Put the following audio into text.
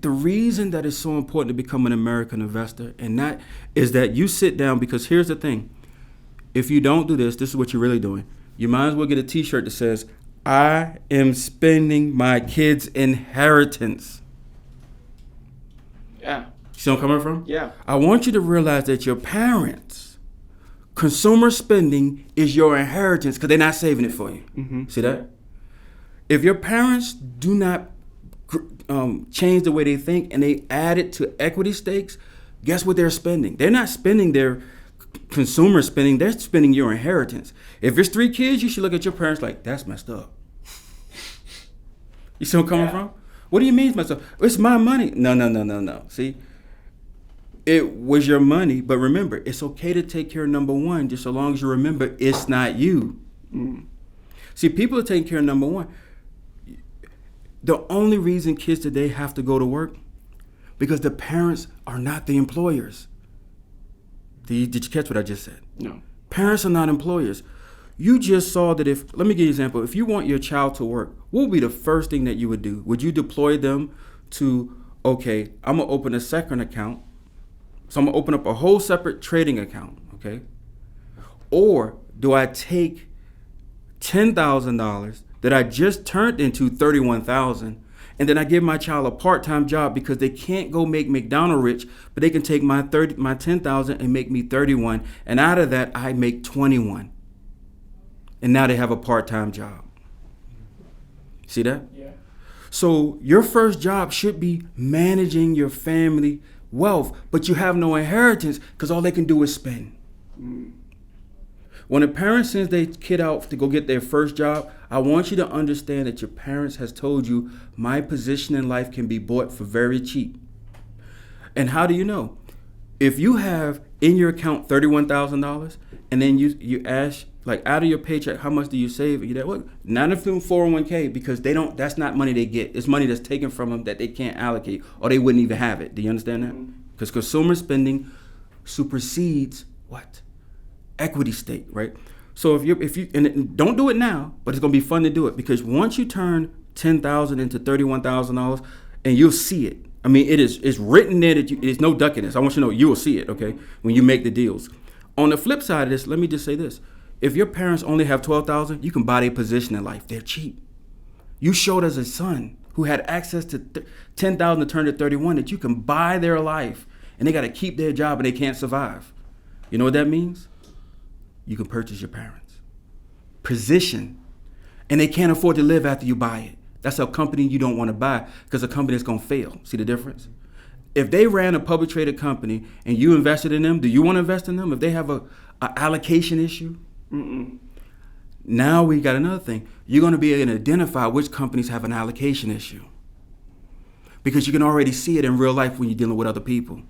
the reason that it's so important to become an American investor and that is that you sit down, because here's the thing. If you don't do this, this is what you're really doing. You might as well get a t-shirt that says, I am spending my kids' inheritance. Yeah. See where I'm coming from? Yeah. I want you to realize that your parents' consumer spending is your inheritance because they're not saving it for you. Mm-hmm. See that? If your parents do not change the way they think and they add it to equity stakes, guess what they're spending? They're not spending their consumer spending, they're spending your inheritance. If it's 3 kids, you should look at your parents like, that's messed up. You see where I'm coming from? What do you mean it's messed up? It's my money. No. See? It was your money, but remember, it's okay to take care of number one just so long as you remember it's not you. Mm. See, people are taking care of number one. The only reason kids today have to go to work because the parents are not the employers. Did you catch what I just said? No. Parents are not employers. You just saw that let me give you an example. If you want your child to work, what would be the first thing that you would do? Would you deploy them to, okay, I'm going to open a second account. So I'm going to open up a whole separate trading account, okay? Or do I take $10,000 that I just turned into $31,000 and then I give my child a part-time job because they can't go make McDonald's rich, but they can take my $10,000 and make me $31,000, and out of that I make $21,000. And now they have a part-time job. See that? Yeah. So your first job should be managing your family wealth, but you have no inheritance because all they can do is spend. Mm. When a parent sends their kid out to go get their first job, I want you to understand that your parents has told you my position in life can be bought for very cheap. And how do you know? If you have in your account $31,000 and then you ask, like, out of your paycheck, how much do you save? You know what? Not from 401k because they don't. That's not money they get. It's money that's taken from them that they can't allocate, or they wouldn't even have it. Do you understand that? Because consumer spending supersedes what? Equity stake, right? So if you and don't do it now, but it's gonna be fun to do it because once you turn $10,000 into $31,000, and you'll see it. I mean, it's written there that it's no ducking this. I want you to know you will see it, okay, when you make the deals. On the flip side of this, let me just say this. If your parents only have $12,000, you can buy their position in life. They're cheap. You showed as a son who had access to $10,000 to turn to $31,000 that you can buy their life, and they got to keep their job and they can't survive. You know what that means? You can purchase your parents' position, and they can't afford to live after you buy it. That's a company you don't want to buy because a company that's going to fail. See the difference? If they ran a public traded company and you invested in them, do you want to invest in them? If they have a allocation issue? Mm-mm. Now we got another thing. You're going to be able to identify which companies have an allocation issue because you can already see it in real life when you're dealing with other people.